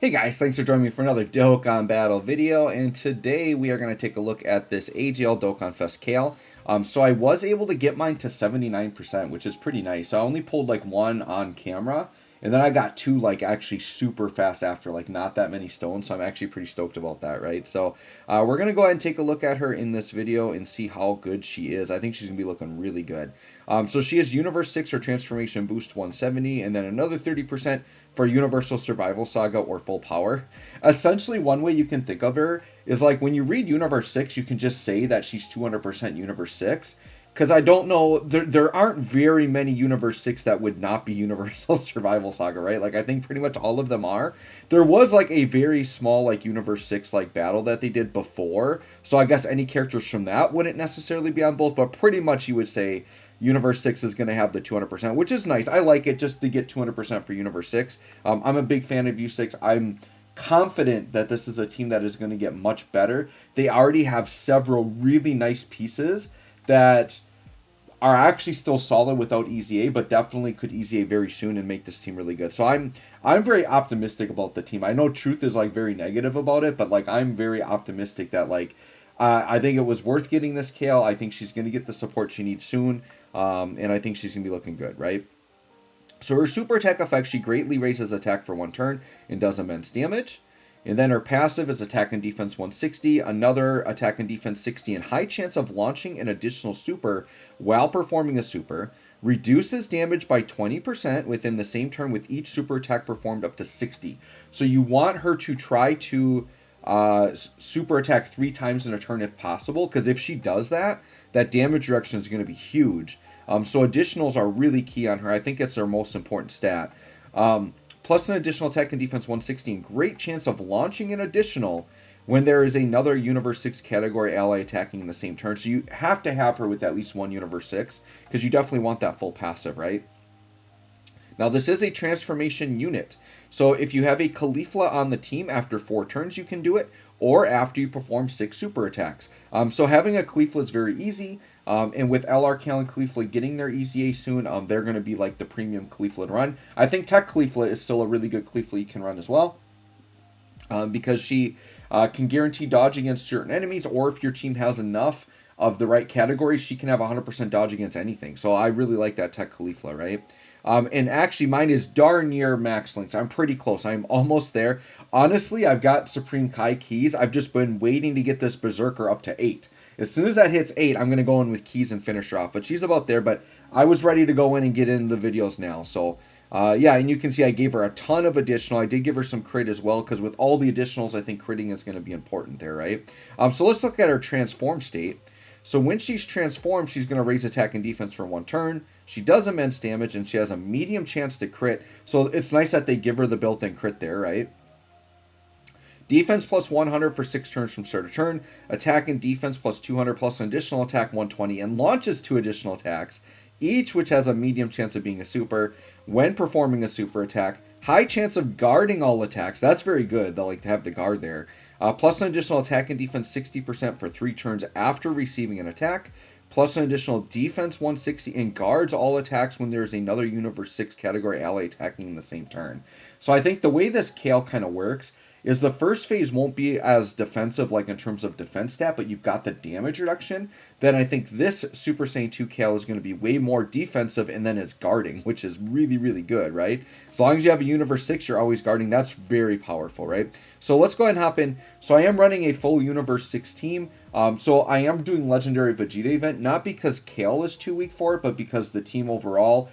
Hey guys, thanks for joining me for another Dokkan battle video, and today we are going to take a look at this AGL Dokkanfest Kale. So I was able to get mine to 79%, which is pretty nice. So I only pulled like one on camera, and then I got two like actually super fast after, like not that many stones, so I'm actually pretty stoked about that, right? So we're going to go ahead and take a look at her in this video and see how good she is. I think she's going to be looking really good. So she has Universe 6 or Transformation Boost 170, and then another 30% for Universal Survival Saga or Full Power. Essentially, one way you can think of her is like when you read Universe 6, you can just say that she's 200% Universe 6. Because I don't know, there aren't very many Universe 6 that would not be Universal Survival Saga, right? Like, I think pretty much all of them are. There was, like, a very small, like, Universe 6, like, battle that they did before. So I guess any characters from that wouldn't necessarily be on both. But pretty much you would say Universe 6 is going to have the 200%, which is nice. I like it just to get 200% for Universe 6. I'm a big fan of U6. I'm confident that this is a team that is going to get much better. They already have several really nice pieces that are actually still solid without EZA, but definitely could EZA very soon and make this team really good. So I'm very optimistic about the team. I know Truth is like very negative about it, but like I'm very optimistic that like I think it was worth getting this Kale. I think she's going to get the support she needs soon, and I think she's going to be looking good, right? So her super attack effect, she greatly raises attack for one turn and does immense damage. And then her passive is attack and defense 160, another attack and defense 60, and high chance of launching an additional super while performing a super. Reduces damage by 20% within the same turn with each super attack performed up to 60. So you want her to try to super attack 3 times in a turn if possible, because if she does that, that damage reduction is going to be huge. So additionals are really key on her. I think it's their most important stat. Plus an additional attack and defense 160, and great chance of launching an additional when there is another Universe 6 category ally attacking in the same turn. So you have to have her with at least one Universe 6, because you definitely want that full passive, right? Now this is a transformation unit. So if you have a Caulifla on the team after 4 turns, you can do it, or after you perform 6 super attacks. So having a Caulifla is very easy. And with LR, Kale, and Caulifla getting their EZA soon, they're going to be like the premium Caulifla to run. I think Tech Caulifla is still a really good Caulifla you can run as well. Because she can guarantee dodge against certain enemies, or if your team has enough of the right categories, she can have 100% dodge against anything. So I really like that Tech Caulifla, right? And actually, mine is darn near max links. I'm pretty close. I'm almost there. Honestly, I've got Supreme Kai keys. I've just been waiting to get this Berserker up to 8. As soon as that hits 8, I'm going to go in with keys and finish her off. But she's about there, but I was ready to go in and get in the videos now. So, yeah, and you can see I gave her a ton of additional. I did give her some crit as well, because with all the additionals, I think critting is going to be important there, right? So let's look at her transform state. So when she's transformed, she's going to raise attack and defense for 1 turn. She does immense damage, and she has a medium chance to crit. So it's nice that they give her the built-in crit there, right? Defense plus 100 for 6 turns from start to turn. Attack and defense plus 200 plus an additional attack 120. And launches 2 additional attacks, each which has a medium chance of being a super. When performing a super attack, high chance of guarding all attacks. That's very good. They'll like to have the guard there. Plus an additional attack and defense 60% for 3 turns after receiving an attack. Plus an additional defense 160, and guards all attacks when there's another Universe 6 category ally attacking in the same turn. So I think the way this Kale kind of works is the first phase won't be as defensive, like in terms of defense stat, but you've got the damage reduction. Then I think this Super Saiyan 2 Kale is going to be way more defensive, and then it's guarding, which is really, really good, right? As long as you have a Universe 6, you're always guarding. That's very powerful, right? So let's go ahead and hop in. So I am running a full Universe 6 team. So I am doing Legendary Vegeta event, not because Kale is too weak for it, but because the team overall,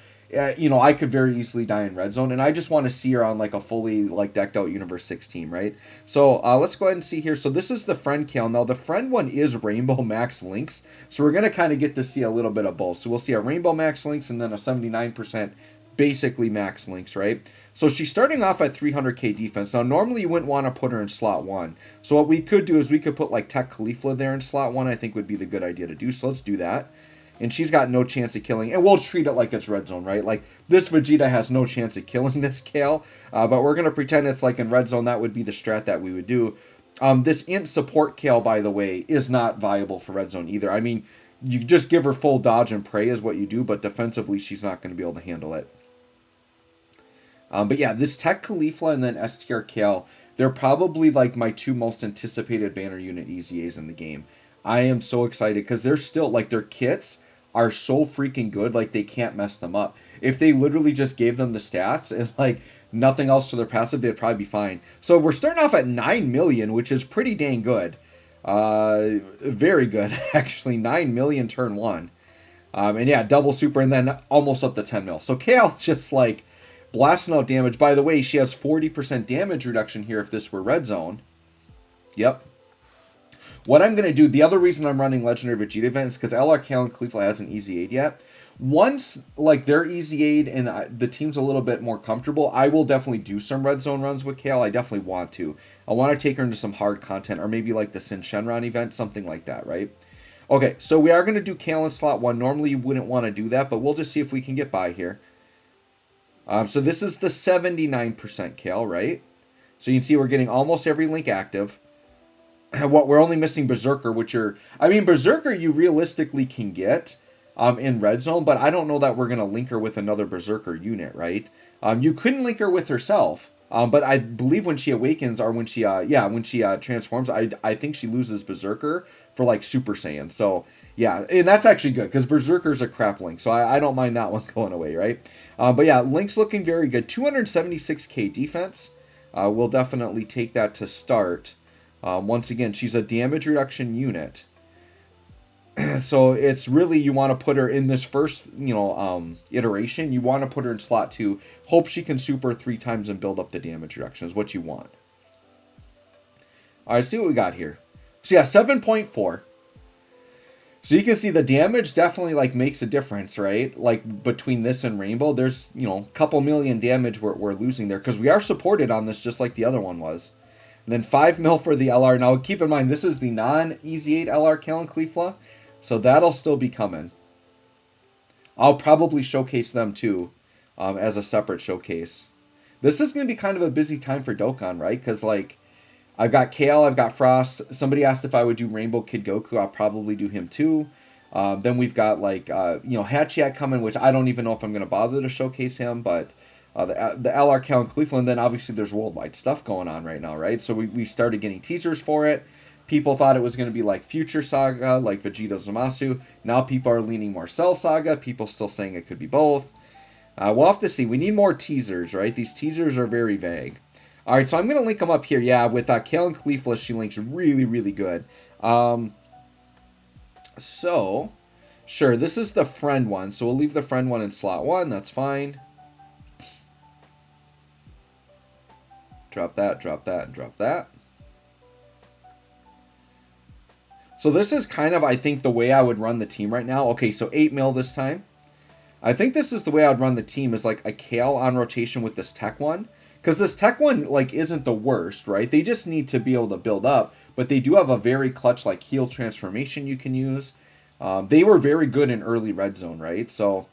you know, I could very easily die in red zone, and I just want to see her on like a fully like decked out Universe 6 team, right? So let's go ahead and see here. So this is the friend Kale. Now the friend one is Rainbow Max Links, so we're gonna kind of get to see a little bit of both. So we'll see a Rainbow Max Links and then a 79% basically Max Links, right? So she's starting off at 300k defense. Now normally you wouldn't want to put her in slot 1. So what we could do is we could put like Tech Caulifla there in slot 1. I think would be the good idea to do. So let's do that. And she's got no chance of killing. And we'll treat it like it's red zone, right? Like, this Vegeta has no chance of killing this Kale. But we're going to pretend it's like in red zone. That would be the strat that we would do. This int support Kale, by the way, is not viable for red zone either. I mean, you just give her full dodge and pray is what you do. But defensively, she's not going to be able to handle it. But yeah, this Tech Caulifla and then STR Kale, they're probably like my two most anticipated banner unit EZAs in the game. I am so excited because they're still like their kits are so freaking good, like they can't mess them up. If they literally just gave them the stats and like nothing else to their passive, they'd probably be fine. So we're starting off at 9 million, which is pretty dang good. Very good, actually. 9 million turn one. And yeah, double super and then almost up to 10 mil. So Kale just like blasting out damage. By the way, she has 40% damage reduction here if this were red zone. Yep. What I'm going to do, the other reason I'm running Legendary Vegeta event is because LR Kale and Caulifla hasn't easy aid yet. Once like they're easy aid and the team's a little bit more comfortable, I will definitely do some red zone runs with Kale. I definitely want to. I want to take her into some hard content or maybe like the Sin Shenron event, something like that, right? Okay, so we are going to do Kale in slot 1. Normally you wouldn't want to do that, but we'll just see if we can get by here. So this is the 79% Kale, right? So you can see we're getting almost every link active. What we're only missing Berserker, which are... I mean, Berserker you realistically can get in red zone, but I don't know that we're going to link her with another Berserker unit, right? You couldn't link her with herself, but I believe when she awakens or when she transforms, I think she loses Berserker for like Super Saiyan. So yeah, and that's actually good because Berserker's a crap link, so I don't mind that one going away, right? But yeah, Link's looking very good. 276k defense. We'll definitely take that to start. Once again, she's a damage reduction unit. So it's really, you want to put her in this first, iteration. You want to put her in slot 2. Hope she can super 3 times and build up the damage reduction is what you want. All right, see what we got here. So yeah, 7.4. So you can see the damage definitely like makes a difference, right? Like between this and Rainbow, there's, a couple million damage we're losing there because we are supported on this just like the other one was. And then 5 mil for the LR. Now keep in mind, this is the non-Easy 8 LR Kale and Caulifla. So that'll still be coming. I'll probably showcase them too as a separate showcase. This is going to be kind of a busy time for Dokkan, right? Because like I've got Kale, I've got Frost. Somebody asked if I would do Rainbow Kid Goku. I'll probably do him too. Then we've got like, Hatchiat coming, which I don't even know if I'm going to bother to showcase him. But the LR Kale and Caulifla, and then obviously there's worldwide stuff going on right now, right? So we started getting teasers for it. People thought it was going to be like Future Saga, like Vegeta Zamasu. Now people are leaning more Cell Saga. People still saying it could be both. We'll have to see. We need more teasers, right? These teasers are very vague. All right, so I'm going to link them up here. Yeah, with Kale and Caulifla, she links really, really good. So, sure, this is the friend one. So we'll leave the friend one in slot 1. That's fine. Drop that, and drop that. So this is kind of, I think, the way I would run the team right now. Okay, so 8 mil this time. I think this is the way I'd run the team, is like a Kale on rotation with this tech one. Because this tech one, like, isn't the worst, right? They just need to be able to build up. But they do have a very clutch, like, heal transformation you can use. They were very good in early red zone, right? So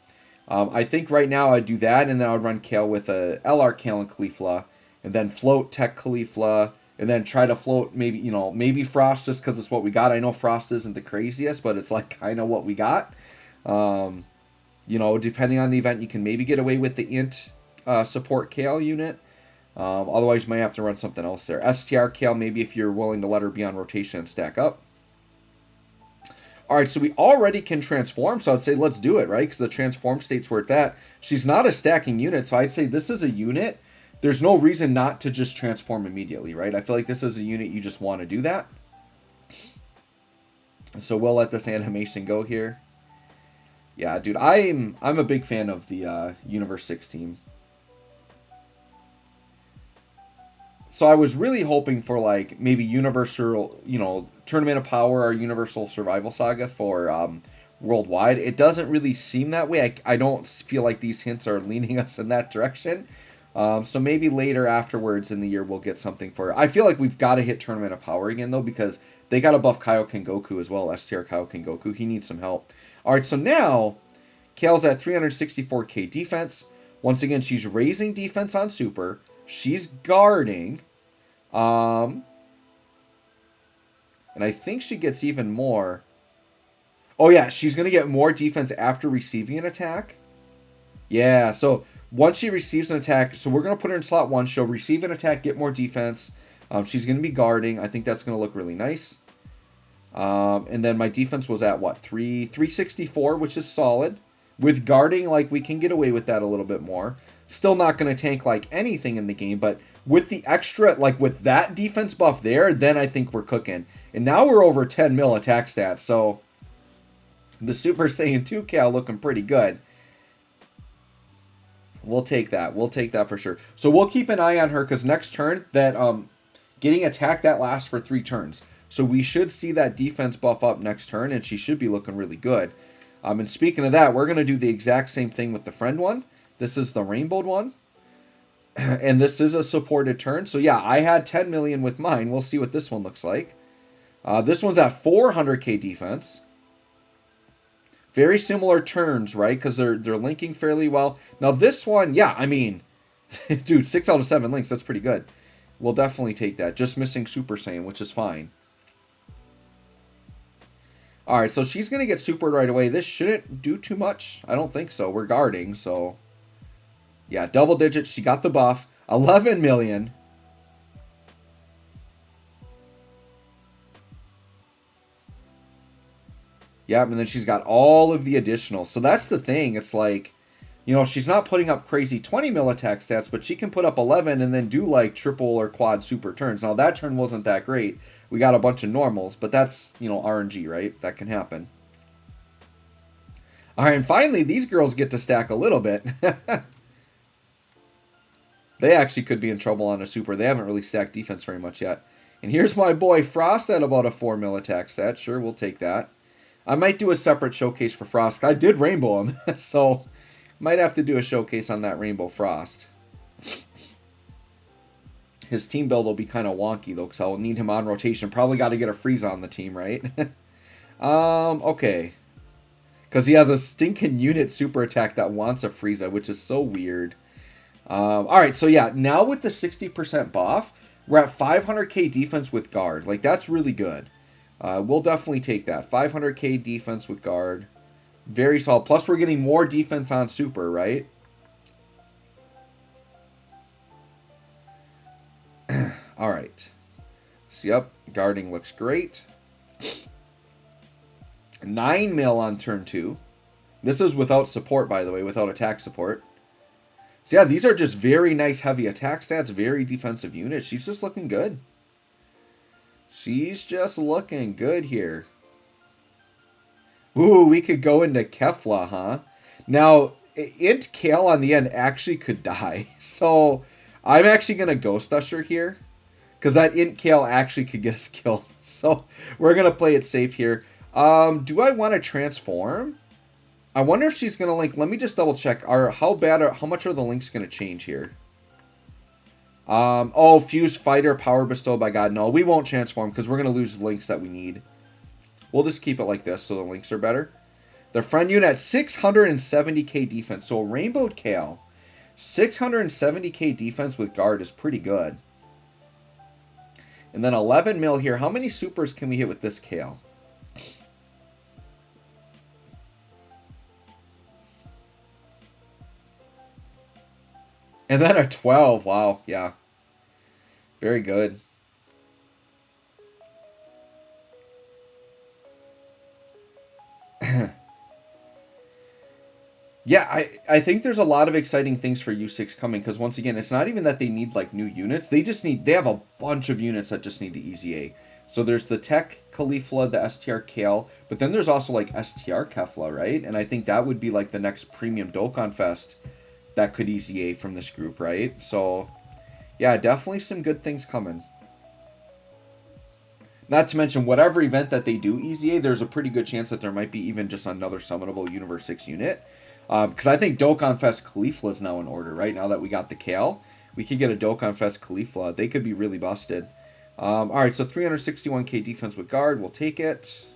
I think right now I'd do that, and then I'd run Kale with a LR Kale and Caulifla. And then float tech Caulifla. And then try to float maybe, maybe Frost just because it's what we got. I know Frost isn't the craziest, but it's like kind of what we got. Depending on the event, you can maybe get away with the int support Kale unit. Otherwise, you might have to run something else there. STR Kale, maybe if you're willing to let her be on rotation and stack up. All right, so we already can transform, so I'd say let's do it, right? Because the transform state's where it's at. She's not a stacking unit, so I'd say this is a unit. There's no reason not to just transform immediately, right? I feel like this is a unit you just want to do that. So we'll let this animation go here. Yeah, dude, I'm a big fan of the Universe 6 team. So I was really hoping for like maybe Universal, Tournament of Power or Universal Survival Saga for worldwide. It doesn't really seem that way. I don't feel like these hints are leaning us in that direction. So maybe later afterwards in the year we'll get something for it. I feel like we've got to hit Tournament of Power again though, because they got to buff Kaioken Goku as well. STR Kaioken Goku. He needs some help. Alright, so now Kale's at 364k defense. Once again, she's raising defense on super. She's guarding. And I think she gets even more. Oh yeah, she's going to get more defense after receiving an attack. Yeah, so Once she receives an attack, so we're going to put her in slot 1. She'll receive an attack, get more defense. She's going to be guarding. I think that's going to look really nice. And then my defense was at, what, 364, which is solid. With guarding, like, we can get away with that a little bit more. Still not going to tank, like, anything in the game, but with the extra, like, with that defense buff there, then I think we're cooking. And now we're over 10 mil attack stats, so the Super Saiyan 2 Kale looking pretty good. We'll take that. We'll take that for sure. So we'll keep an eye on her, because next turn, that getting attacked, that lasts for 3 turns. So we should see that defense buff up next turn, and she should be looking really good. And speaking of that, we're going to do the exact same thing with the friend one. This is the rainbowed one. And this is a supported turn. So yeah, I had 10 million with mine. We'll see what this one looks like. This one's at 400k defense. Very similar turns, right? Because they're linking fairly well. Now this one, yeah, I mean, dude, 6 out of 7 links. That's pretty good. We'll definitely take that. Just missing Super Saiyan, which is fine. Alright, so she's going to get supered right away. This shouldn't do too much. I don't think so. We're guarding, so... Yeah, double digits. She got the buff. 11 million. Yep, and then she's got all of the additional. So that's the thing. It's like, you know, she's not putting up crazy 20 mil attack stats, but she can put up 11 and then do like triple or quad super turns. Now, that turn wasn't that great. We got a bunch of normals, but that's, you know, RNG, right? That can happen. All right, and finally, these girls get to stack a little bit. They actually could be in trouble on a super. They haven't really stacked defense very much yet. And here's my boy Frost at about a 4 mil attack stat. Sure, we'll take that. I might do a separate showcase for Frost. I did rainbow him, so might have to do a showcase on that Rainbow Frost. His team build will be kind of wonky, though, because I'll need him on rotation. Probably got to get a Frieza on the team, right? Okay. Because he has a stinking unit super attack that wants a Frieza, which is so weird. Alright, so yeah, now with the 60% buff, we're at 500k defense with guard. Like, that's really good. We'll definitely take that. 500k defense with guard. Very solid. Plus, we're getting more defense on super, right? Alright. So, yep, guarding looks great. 9 mil on turn 2. This is without support, by the way, without attack support. So yeah, these are just very nice heavy attack stats, very defensive units. She's just looking good. She's just looking good here. Ooh, we could go into Kefla, huh? Now, Int Kale on the end actually could die. So, I'm actually going to Ghost Usher here. Because that Int Kale actually could get us killed. So, we're going to play it safe here. Do I want to transform? I wonder if she's going to link. Let me just double check. How much are the links going to change here? Oh, Fuse Fighter, Power Bestowed by God. No, we won't transform because we're going to lose the links that we need. We'll just keep it like this so the links are better. The friend unit at 670k defense. So Rainbowed Kale. 670k defense with guard is pretty good. And then 11 mil here. How many supers can we hit with this Kale? And then a 12. Wow. Yeah. Very good. Yeah, I think there's a lot of exciting things for U6 coming. Because once again, it's not even that they need like new units. They have a bunch of units that just need the EZA. So there's the Tech Caulifla, the STR Kale. But then there's also like STR Kefla, right? And I think that would be like the next premium Dokkanfest that could EZA from this group, right? So, yeah, definitely some good things coming. Not to mention, whatever event that they do EZA, there's a pretty good chance that there might be even just another summonable Universe 6 unit. Because I think Dokkanfest Caulifla is now in order, right? Now that we got the Kale, we could get a Dokkanfest Caulifla. They could be really busted. Alright, so 361k defense with guard. We'll take it.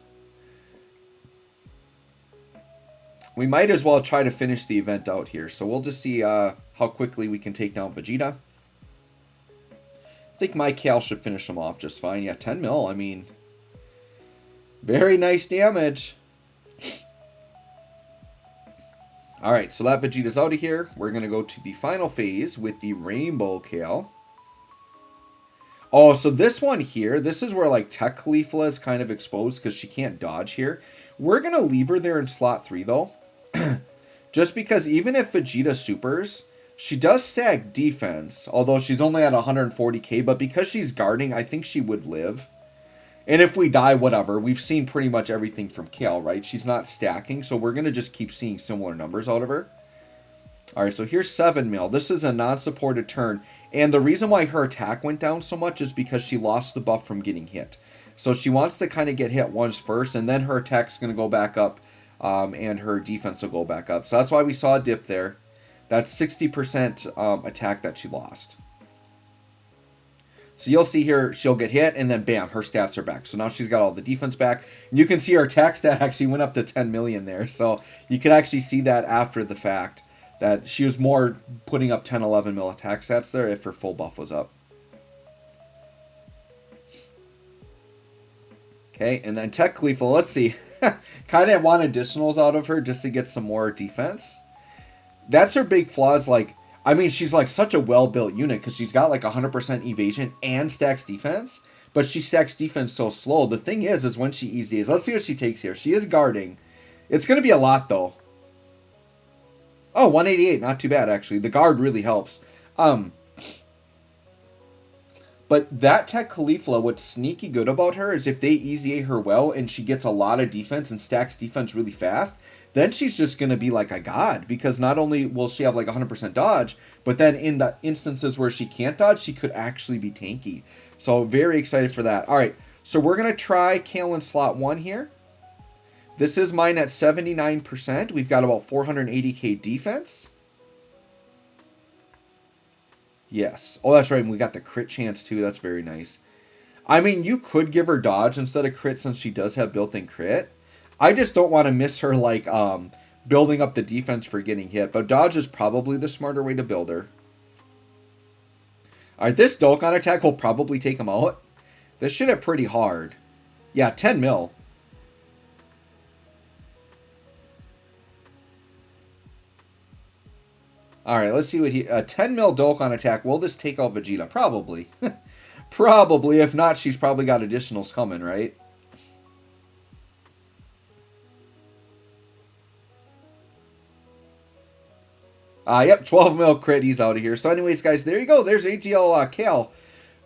We might as well try to finish the event out here. So we'll just see how quickly we can take down Vegeta. I think my Kale should finish him off just fine. Yeah, 10 mil. I mean, very nice damage. All right, so that Vegeta's out of here. We're going to go to the final phase with the Rainbow Kale. Oh, so this one here, this is where like Tech Caulifla is kind of exposed because she can't dodge here. We're going to leave her there in slot 3 though. Just because even if Vegeta supers, she does stack defense, although she's only at 140k, but because she's guarding, I think she would live. And if we die, whatever. We've seen pretty much everything from Kale, right? She's not stacking, so we're going to just keep seeing similar numbers out of her. All right, so here's 7 mil. This is a non-supported turn. And the reason why her attack went down so much is because she lost the buff from getting hit. So she wants to kind of get hit once first, and then her attack's going to go back up, and her defense will go back up. So that's why we saw a dip there. That's 60% attack that she lost. So you'll see here, she'll get hit, and then bam, her stats are back. So now she's got all the defense back. And you can see her attack stat actually went up to 10 million there. So you can actually see that after the fact, that she was more putting up 10, 11 mil attack stats there if her full buff was up. Okay, and then Tech Caulifla, let's see. Kind of want additionals out of her just to get some more defense. That's her big flaw is like, I mean, she's like such a well-built unit because she's got like 100% evasion and stacks defense, but she stacks defense so slow. The thing is when she EZAs, let's see what she takes here. She is guarding. It's going to be a lot though. Oh, 188, not too bad actually. The guard really helps. But that Tech Caulifla, what's sneaky good about her is if they EZA her well and she gets a lot of defense and stacks defense really fast, then she's just going to be like a god. Because not only will she have like 100% dodge, but then in the instances where she can't dodge, she could actually be tanky. So very excited for that. All right, so we're going to try Kale in slot 1 here. This is mine at 79%. We've got about 480k defense. Yes. Oh, that's right. And we got the crit chance too. That's very nice. I mean, you could give her dodge instead of crit since she does have built-in crit. I just don't want to miss her like building up the defense for getting hit. But dodge is probably the smarter way to build her. All right, this Dokkan attack will probably take him out. This should hit pretty hard. Yeah, 10 mil. All right, let's see what a 10 mil Dokkan attack. Will this take out Vegeta? Probably. Probably. If not, she's probably got additionals coming, right? Yep, 12 mil crit. He's out of here. So anyways, guys, there you go. There's AGL Kale.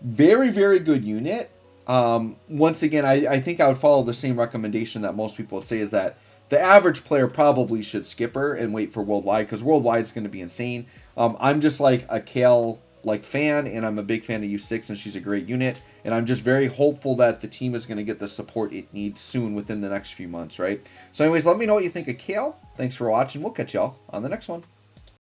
Very, very good unit. Once again, I think I would follow the same recommendation that most people say is that the average player probably should skip her and wait for Worldwide because Worldwide is going to be insane. I'm just like a Kale fan, and I'm a big fan of U6, and she's a great unit. And I'm just very hopeful that the team is going to get the support it needs soon within the next few months, right? So anyways, let me know what you think of Kale. Thanks for watching. We'll catch y'all on the next one.